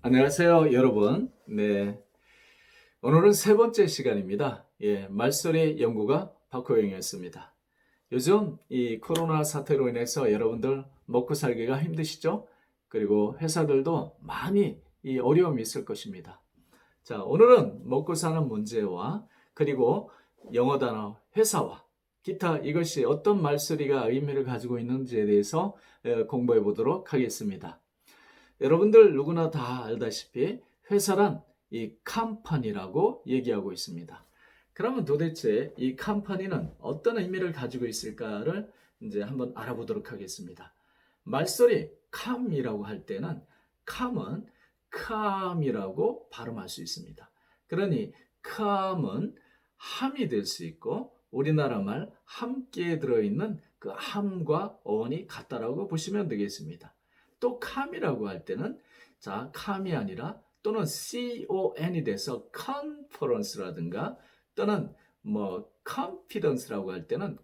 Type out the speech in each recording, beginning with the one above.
안녕하세요, 여러분. 오늘은 세 번째 시간입니다. 말소리 연구가 박호영이었습니다. 요즘 이 코로나 사태로 인해서 여러분들 먹고 살기가 힘드시죠? 그리고 회사들도 많이 이 어려움이 있을 것입니다. 자, 오늘은 먹고 사는 문제와 그리고 영어 단어 회사와 기타 이것이 어떤 말소리가 의미를 가지고 있는지에 대해서 공부해 보도록 하겠습니다. 여러분들 누구나 다 알다시피 회사란 이 컴퍼니라고 얘기하고 있습니다. 그러면 도대체 이 컴퍼니는 어떤 의미를 가지고 있을까를 이제 한번 알아보도록 하겠습니다. 말소리 com이라고 할 때는 com은 come이라고 발음할 수 있습니다. 그러니 come은 함이 될 수 있고 우리나라 말 함께 들어있는 그 함과 어원이 같다라고 보시면 되겠습니다. 또 come이라고 할 때는 자, come이 아니라 또는 con이 돼서 conference라든가 또는 confidence라고 할 때는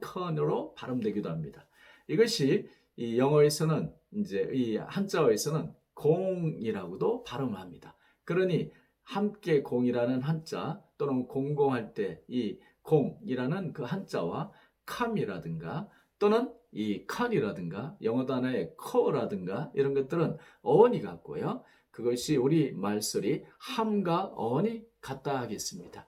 con으로 발음되기도 합니다. 이것이 이 영어에서는 이제 이 한자어에서는 공이라고도 발음을 합니다. 그러니 함께 공이라는 한자 또는 공공할 때 이 공이라는 그 한자와 come이라든가 또는 이 con이라든가 영어 단어의 co라든가 이런 것들은 어원이 같고요. 그것이 우리 말소리 함과 어원이 같다 하겠습니다.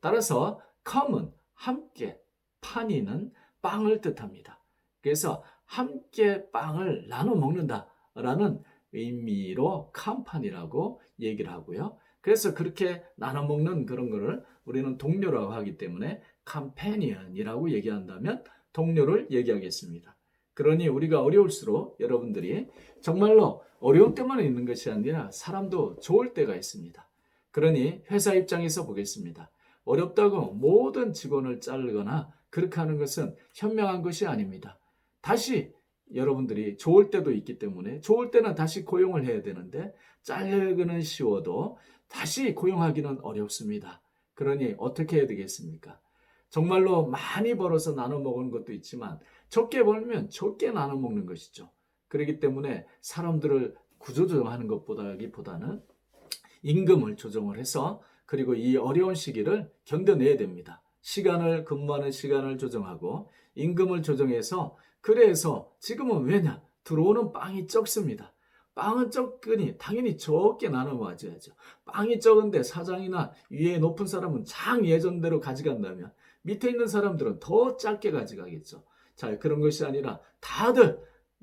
따라서 come은 함께, 파니는 빵을 뜻합니다. 그래서 함께 빵을 나눠 먹는다라는 의미로 컴퍼니라고 얘기를 하고요. 그래서 그렇게 나눠 먹는 그런 거를 우리는 동료라고 하기 때문에 companion이라고 얘기한다면 동료를 얘기하겠습니다. 그러니 우리가 어려울수록 여러분들이 정말로 어려운 때만 있는 것이 아니라 사람도 좋을 때가 있습니다. 그러니 회사 입장에서 보겠습니다. 어렵다고 모든 직원을 자르거나 그렇게 하는 것은 현명한 것이 아닙니다. 다시 여러분들이 좋을 때도 있기 때문에 좋을 때는 다시 고용을 해야 되는데 자르기는 쉬워도 다시 고용하기는 어렵습니다. 그러니 어떻게 해야 되겠습니까? 정말로 많이 벌어서 나눠 먹는 것도 있지만 적게 벌면 적게 나눠 먹는 것이죠. 그렇기 때문에 사람들을 구조조정하는 것보다는 임금을 조정을 해서 그리고 이 어려운 시기를 견뎌내야 됩니다. 근무하는 시간을 조정하고 임금을 조정해서 그래서 지금은 왜냐? 들어오는 빵이 적습니다. 빵은 적으니 당연히 적게 나눠 먹어야죠. 빵이 적은데 사장이나 위에 높은 사람은 장 예전대로 가져간다면 밑에 있는 사람들은 더 작게 가져가겠죠. 자, 그런 것이 아니라 다들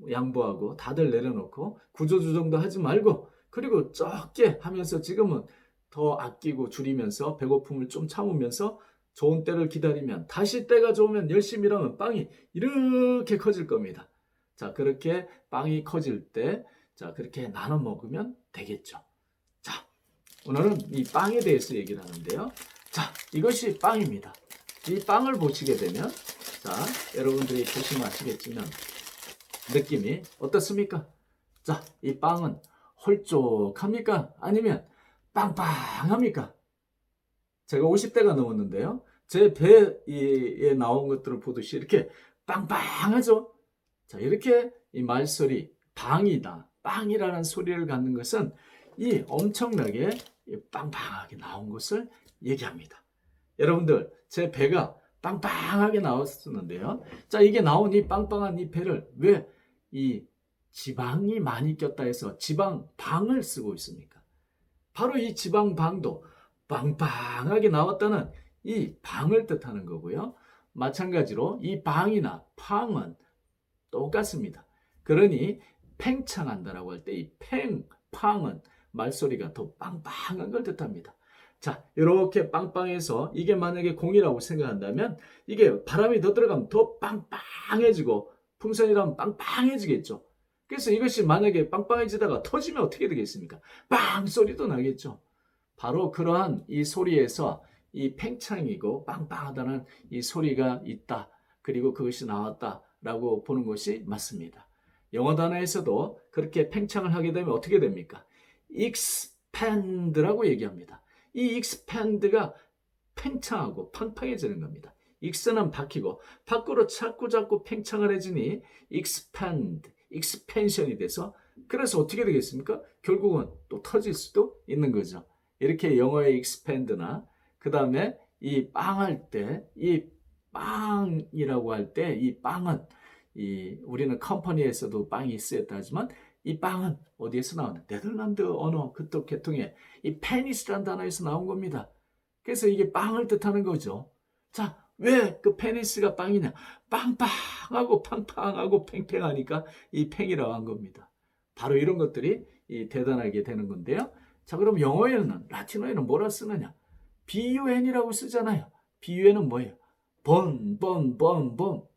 양보하고 다들 내려놓고 구조조정도 하지 말고 그리고 적게 하면서 지금은 더 아끼고 줄이면서 배고픔을 좀 참으면서 좋은 때를 기다리면 다시 때가 좋으면 열심히 일하면 빵이 이렇게 커질 겁니다. 자, 그렇게 빵이 커질 때 자, 그렇게 나눠 먹으면 되겠죠. 자, 오늘은 이 빵에 대해서 얘기를 하는데요. 자, 이것이 빵입니다. 이 빵을 보시게 되면 자, 여러분들이 보시면 아시겠지만 느낌이 어떻습니까? 자, 이 빵은 홀쭉합니까? 아니면 빵빵합니까? 제가 50대가 넘었는데요. 제 배에 나온 것들을 보듯이 이렇게 빵빵하죠? 자, 이렇게 이 말소리, 빵이다, 빵이라는 소리를 갖는 것은 이 엄청나게 빵빵하게 나온 것을 얘기합니다. 여러분들, 제 배가 빵빵하게 나왔었는데요. 자, 이게 나온 이 빵빵한 이 배를 왜 이 지방이 많이 꼈다 해서 지방방을 쓰고 있습니까? 바로 이 지방방도 빵빵하게 나왔다는 이 방을 뜻하는 거고요. 마찬가지로 이 방이나 팡은 똑같습니다. 그러니 팽창한다라고 할 때 이 팽팡은 말소리가 더 빵빵한 걸 뜻합니다. 자, 이렇게 빵빵해서 이게 만약에 공이라고 생각한다면 이게 바람이 더 들어가면 더 빵빵해지고 풍선이라면 빵빵해지겠죠. 그래서 이것이 만약에 빵빵해지다가 터지면 어떻게 되겠습니까? 빵 소리도 나겠죠. 바로 그러한 이 소리에서 이 팽창이고 빵빵하다는 이 소리가 있다. 그리고 그것이 나왔다라고 보는 것이 맞습니다. 영어 단어에서도 그렇게 팽창을 하게 되면 어떻게 됩니까? expand라고 얘기합니다. 이 expand가 팽창하고 팡팡해지는 겁니다. x는 바뀌고 밖으로 자꾸 팽창을 해지니 expand, expansion이 돼서 그래서 어떻게 되겠습니까? 결국은 또 터질 수도 있는 거죠. 이렇게 영어의 expand나 그 다음에 이 빵할 때, 이 빵이라고 할 때 이 빵은 우리는 컴퍼니에서도 빵이 쓰였다 하지만 이 빵은 어디에서 나오는? 네덜란드 언어 그쪽 계통의 이 페니스라는 단어에서 나온 겁니다. 그래서 이게 빵을 뜻하는 거죠. 자, 왜 그 페니스가 빵이냐? 빵빵하고 팡팡하고 팽팽하니까 이 팽이라고 한 겁니다. 바로 이런 것들이 대단하게 되는 건데요. 자, 그럼 영어에는, 라틴어에는 뭐라 쓰느냐? bun이라고 쓰잖아요. bun은 뭐예요?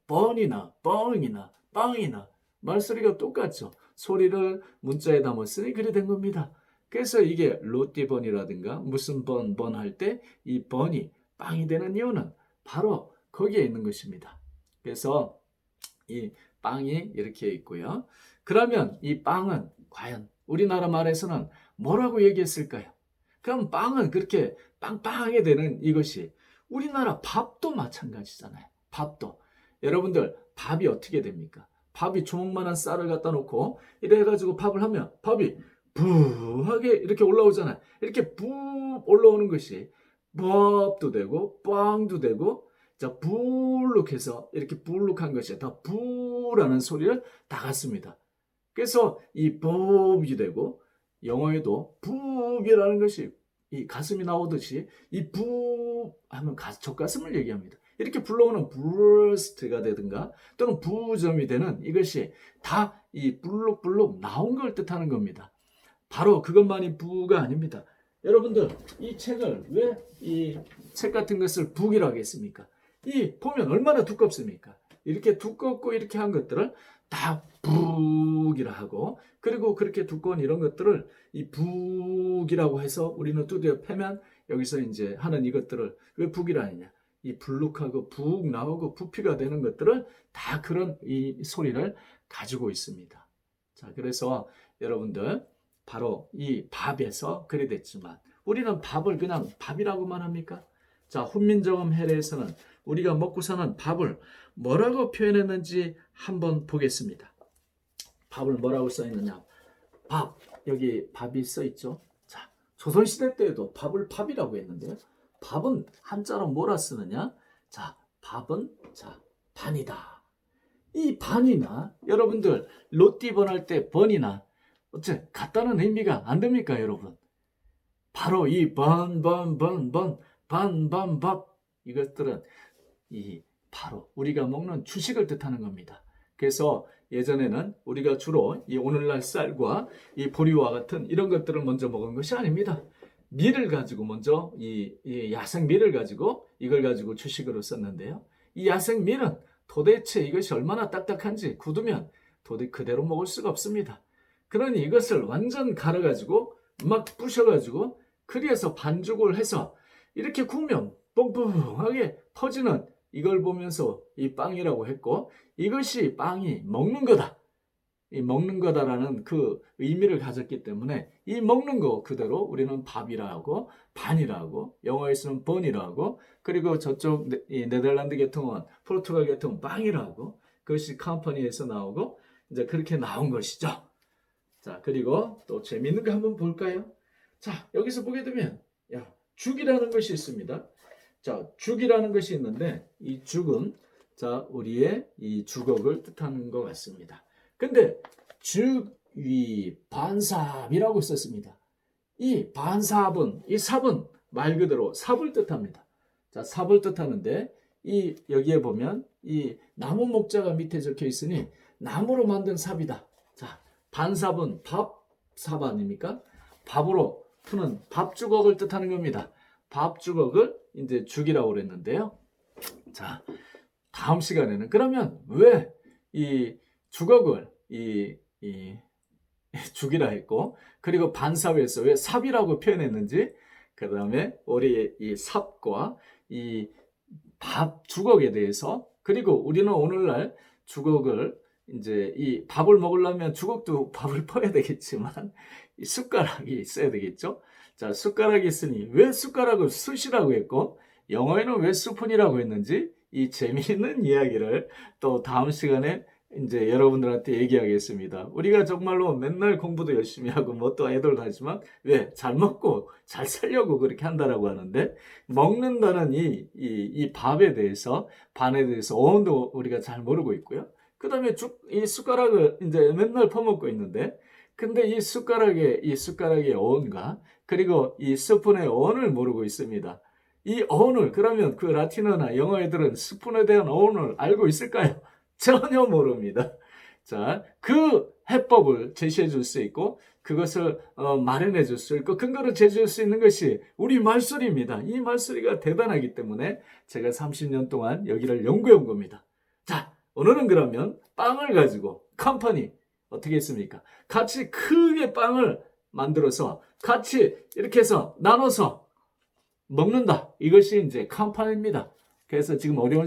번이나 뻥이나 빵이나 말소리가 똑같죠. 소리를 문자에 담았으니 그래 된 겁니다. 그래서 이게 로띠번이라든가 무슨 번 할 때 이 번이 빵이 되는 이유는 바로 거기에 있는 것입니다. 그래서 이 빵이 이렇게 있고요. 그러면 이 빵은 과연 우리나라 말에서는 뭐라고 얘기했을까요? 그럼 빵은 그렇게 빵빵하게 되는 이것이 우리나라 밥도 마찬가지잖아요. 밥도. 여러분들 밥이 어떻게 됩니까? 밥이 주먹만한 쌀을 갖다 놓고 이래가지고 밥을 하면 밥이 부하게 이렇게 올라오잖아요. 이렇게 부 올라오는 것이 밥도 되고 빵도 되고 자 불룩해서 이렇게 불룩한 것이 더 부라는 소리를 다 갖습니다. 그래서 이 법이 되고 영어에도 북이라는 것이 이 가슴이 나오듯이 이 북 하면 젖가슴을 얘기합니다. 이렇게 불러오는 브러스트가 되든가 또는 부점이 되는 이것이 다 이 불룩불룩 나온 걸 뜻하는 겁니다. 바로 그것만이 부가 아닙니다. 여러분들 이 책을 왜 이 책 같은 것을 북이라고 하겠습니까? 이 보면 얼마나 두껍습니까? 이렇게 두껍고 이렇게 한 것들을 다 북이라 하고 그리고 그렇게 두꺼운 이런 것들을 이 북이라고 해서 우리는 두드려 패면 여기서 이제 하는 이것들을 왜 북이라 하느냐? 이 불룩하고 북 나오고 부피가 되는 것들을 다 그런 이 소리를 가지고 있습니다. 자, 그래서 여러분들 바로 이 밥에서 그래 됐지만 우리는 밥을 그냥 밥이라고만 합니까? 자, 훈민정음 해례에서는 우리가 먹고 사는 밥을 뭐라고 표현했는지 한번 보겠습니다. 밥을 뭐라고 써 있느냐? 밥. 여기 밥이 써 있죠. 자, 조선시대 때에도 밥을 밥이라고 했는데요. 밥은 한자로 뭐라 쓰느냐? 자, 밥은 자, 반이다. 이 반이나 여러분들 로띠번 할 때 번이나 어째 같다는 의미가 안 됩니까, 여러분? 바로 이 반밥 이것들은 이 바로 우리가 먹는 주식을 뜻하는 겁니다. 그래서 예전에는 우리가 주로 이 오늘날 쌀과 이 보리와 같은 이런 것들을 먼저 먹은 것이 아닙니다. 밀을 가지고 먼저 이 야생 밀을 가지고 이걸 가지고 주식으로 썼는데요. 이 야생 밀은 도대체 이것이 얼마나 딱딱한지 굳으면 도대체 그대로 먹을 수가 없습니다. 그러니 이것을 완전 갈아가지고 막 부셔가지고 그리에서 반죽을 해서 이렇게 구우면 뻥뻥하게 터지는 이걸 보면서 이 빵이라고 했고 이것이 빵이 먹는 거다. 이 먹는 거다라는 그 의미를 가졌기 때문에 이 먹는 거 그대로 우리는 밥이라고 반이라고 영어에서는 번이라고 그리고 저쪽 이 네덜란드 계통은 포르투갈 계통은 빵이라고 그것이 컴퍼니에서 나오고 이제 그렇게 나온 것이죠. 자, 그리고 또 재밌는 거 한번 볼까요? 자, 여기서 보게 되면 죽이라는 것이 있습니다. 자, 죽이라는 것이 있는데 이 죽은 자, 우리의 이 주걱을 뜻하는 것 같습니다. 근데 죽위 반삽이라고 썼습니다. 이 반삽은 이 삽은 말 그대로 삽을 뜻합니다. 자, 삽을 뜻하는데 이 여기에 보면 이 나무 목자가 밑에 적혀 있으니 나무로 만든 삽이다. 자, 반삽은 밥삽 아닙니까? 밥으로 푸는 밥주걱을 뜻하는 겁니다. 밥주걱을 이제 죽이라고 그랬는데요. 자, 다음 시간에는 그러면 왜 이 주걱을 이 죽이라 했고 그리고 반삽에서 왜 삽이라고 표현했는지 그 다음에 우리 이 삽과 이 밥 주걱에 대해서 그리고 우리는 오늘날 주걱을 이제 이 밥을 먹으려면 주걱도 밥을 퍼야 되겠지만 이 숟가락이 있어야 되겠죠. 자, 숟가락이 있으니 왜 숟가락을 숯이라고 했고 영어에는 왜 스푼이라고 했는지 이 재미있는 이야기를 또 다음 시간에 이제 여러분들한테 얘기하겠습니다. 우리가 정말로 맨날 공부도 열심히 하고 뭐 또 애들도 하지만 왜? 잘 먹고 잘 살려고 그렇게 한다라고 하는데 먹는다는 이 밥에 대해서 반에 대해서 어원도 우리가 잘 모르고 있고요. 그 다음에 이 숟가락을 이제 맨날 퍼먹고 있는데 근데 이 숟가락의 어원과 그리고 이 스푼의 어원을 모르고 있습니다. 이 어원을 그러면 그 라틴어나 영어 애들은 스푼에 대한 어원을 알고 있을까요? 전혀 모릅니다. 자, 그 해법을 제시해 줄 수 있고 그것을 마련해 줄 수 있고 근거를 제시해 줄 수 있는 것이 우리 말소리입니다. 이 말소리가 대단하기 때문에 제가 30년 동안 여기를 연구해 온 겁니다. 자, 오늘은 그러면 빵을 가지고 컴퍼니 어떻게 했습니까? 같이 크게 빵을 만들어서 같이 이렇게 해서 나눠서 먹는다. 이것이 이제 컴퍼니입니다. 그래서 지금 어려운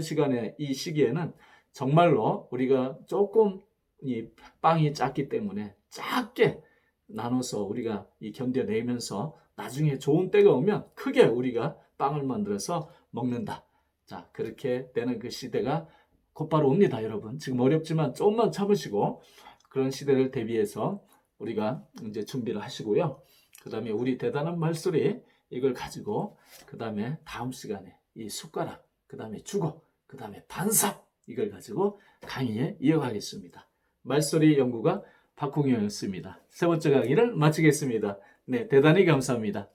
이 시기에는 정말로 우리가 조금 이 빵이 작기 때문에 작게 나눠서 우리가 견뎌내면서 나중에 좋은 때가 오면 크게 우리가 빵을 만들어서 먹는다. 자, 그렇게 되는 그 시대가 곧바로 옵니다, 여러분. 지금 어렵지만 조금만 참으시고 그런 시대를 대비해서 우리가 이제 준비를 하시고요. 그 다음에 우리 대단한 말소리 이걸 가지고 그 다음에 다음 시간에 이 숟가락, 그 다음에 주걱, 그 다음에 반삽 이걸 가지고 강의에 이어가겠습니다. 말소리 연구가 박홍영이었습니다. 세 번째 강의를 마치겠습니다. 네, 대단히 감사합니다.